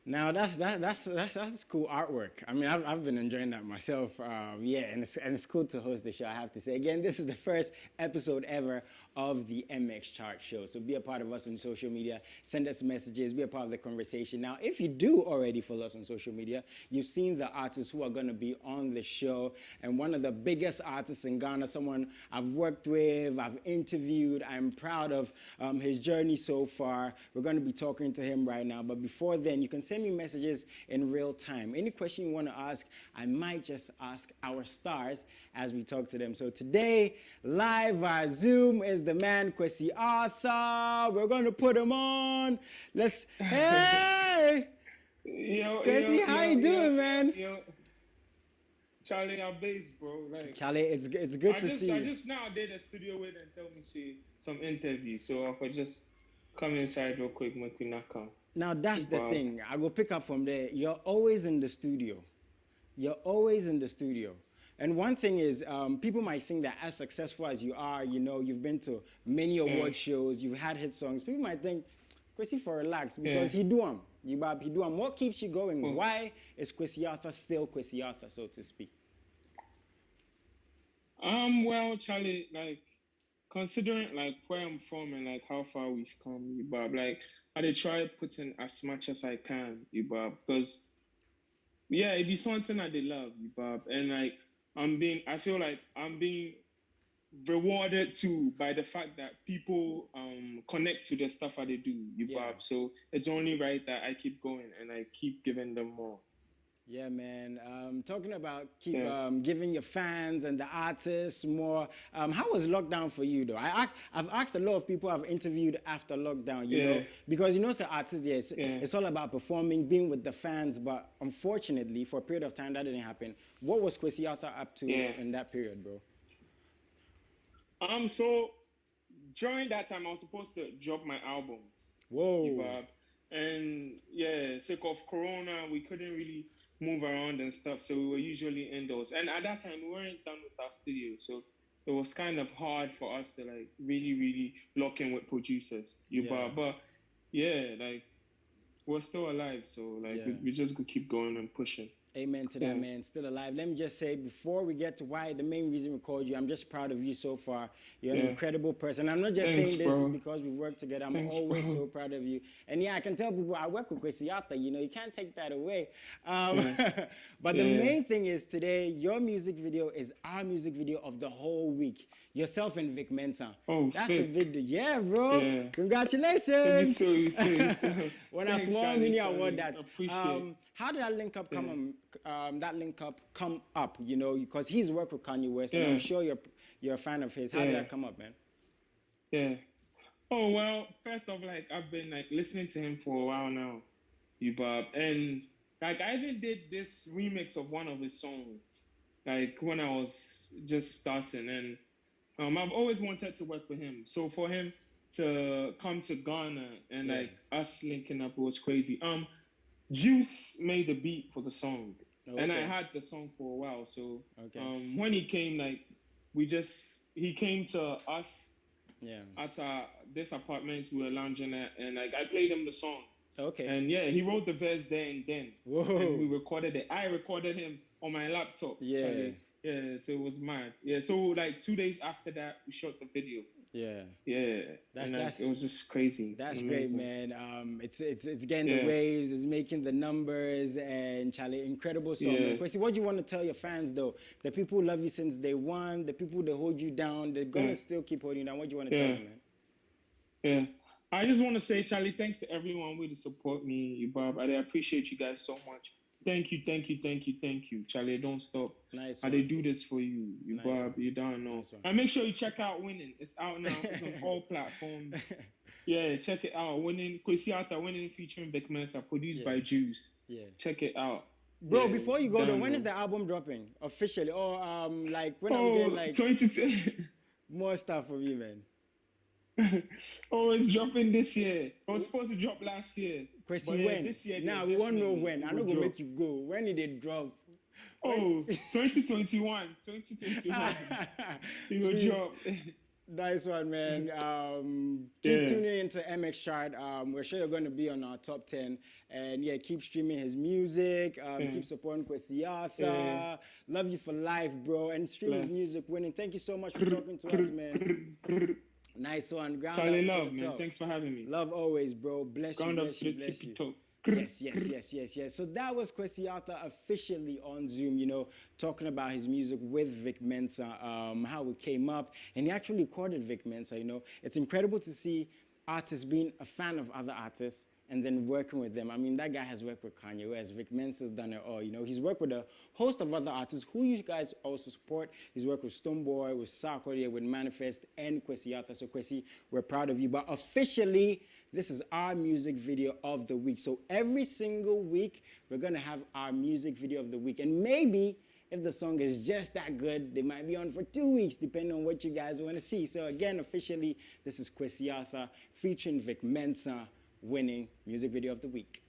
Now that's cool artwork. I mean, I've been enjoying that myself. Yeah, and it's cool to host the show. I have to say again, this is the first episode ever of the MX Chart Show. So be a part of us on social media. Send us messages. Be a part of the conversation. Now, if you do already follow us on social media, you've seen the artists who are going to be on the show. And one of the biggest artists in Ghana, someone I've worked with, I've interviewed. I'm proud of his journey so far. We're going to be talking to him right now. But before then, you can send me messages in real time. Any question you want to ask, I might just ask our stars as we talk to them. So today, live via Zoom is the man Kwesi Arthur. We're going to put him on. Hey! Kwesi, how you doing, man? Charlie, I'm based, bro. Like, Charlie, it's good to see you. I just now did a studio with and tell me see some interview. So if I just come inside real quick, make me not come. Now that's the thing. I will pick up from there. You're always in the studio. You're always in the studio. And one thing is, people might think that as successful as you are, you know, you've been to many award shows, you've had hit songs. People might think, Kwesi for relax because he do them. He do them. What keeps you going? Why is Kwesi Arthur still Kwesi Arthur, so to speak? Well, Charlie, like considering like where I'm from and like how far we've come, Bob, like I did try putting as much as I can, Bob, because yeah, it be something that they love, Bob, and like I feel like I'm being rewarded too by the fact that people connect to the stuff that they do, Bob. So it's only right that I keep going and I keep giving them more. Yeah, man. Talking about keep giving your fans and the artists more. How was lockdown for you, though? I've asked a lot of people I've interviewed after lockdown, you know, because you know, as an artist, yes, it's all about performing, being with the fans. But unfortunately, for a period of time, that didn't happen. What was Kwesi Arthur up to in that period, bro? So during that time, I was supposed to drop my album. Whoa. And yeah, sake of Corona, we couldn't really move around and stuff. So we were usually indoors. And at that time, we weren't done with our studio. So it was kind of hard for us to like really, really lock in with producers. But yeah, like we're still alive. So like we just could keep going and pushing. Amen to that, man. Still alive. Let me just say, before we get to why, the main reason we called you, I'm just proud of you so far. You're an incredible person. I'm not just saying this because we work together. I'm always so proud of you. And yeah, I can tell people I work with Kwesi Arthur. You know, you can't take that away. But the main thing is today, your music video is our music video of the whole week. Yourself and Vic Mensa. Oh, that's sick. a big deal. Yeah, bro. Yeah. Congratulations. You so. When a small mini award that. Appreciate. How did that link up come up? You know, because he's worked with Kanye West, and I'm sure you're a fan of his. How did that come up, man? Yeah. Oh well, first off, like I've been like listening to him for a while now, Bob, and like I even did this remix of one of his songs, like when I was just starting, and I've always wanted to work with him. So for him to come to Ghana and like us linking up, it was crazy. Juice made the beat for the song, and I had the song for a while. So when he came, like he came to us at this apartment we were lounging at, and like I played him the song. Okay. And yeah, he wrote the verse there and then. Whoa. And we recorded it. I recorded him on my laptop. Yeah. Charlie. Yeah. So it was mad. Yeah. So like 2 days after that, we shot the video. Yeah. Yeah. It was just crazy. That's great, man. It's getting the waves, it's making the numbers, and Charlie, incredible song. Yeah. Kwesi, what do you want to tell your fans though? The people who love you since day one, the people that hold you down, they're gonna still keep holding you down. What do you want to tell them, man? Yeah. I just want to say, Charlie, thanks to everyone who support me, Bob. I appreciate you guys so much. Thank you, Charlie. Don't stop. Nice. I do this for you, Bob. You don't know. Nice. And make sure you check out Winning. It's out now. It's on all platforms. Yeah, check it out. Winning, Kwesi Arthur, Winning featuring Vic Mensa, produced by Juice. Yeah. Check it out. Bro, before you go though, when is the album dropping officially? Or like when I'm getting like 2010. more stuff from you, man? It's dropping this year. It was supposed to drop last year. Kwesi, when? This year, now we want to know when. I'm not going to make you go. When did it drop? 2021. 2021. It will drop. Nice one, man. Keep Yeah. tuning into MX Chart. We're sure you're going to be on our top 10. And yeah, keep streaming his music. Keep supporting Kwesi Yeah. Arthur. Love you for life, bro. And stream his Bless. music, winning. Thank you so much for talking to us, man. Nice one. Ground Charlie up to Love, the man. top. Thanks for having me. Love always, bro. Bless you, Ground up bless to you, the bless tippy you. toe. Yes. So that was Kwesi Arthur officially on Zoom, talking about his music with Vic Mensa, how it came up. And he actually recorded Vic Mensa, It's incredible to see artists being a fan of other artists and then working with them. I mean, that guy has worked with Kanye West. Vic Mensa's done it all, He's worked with a host of other artists who you guys also support. He's worked with Stonebwoy, with Sarkodie, with Manifest, and Kwesi Arthur. So Kwesi, we're proud of you. But officially, this is our music video of the week. So every single week, we're gonna have our music video of the week. And maybe if the song is just that good, they might be on for 2 weeks, depending on what you guys want to see. So again, officially, this is Kwesi Arthur featuring Vic Mensa, winning music video of the week.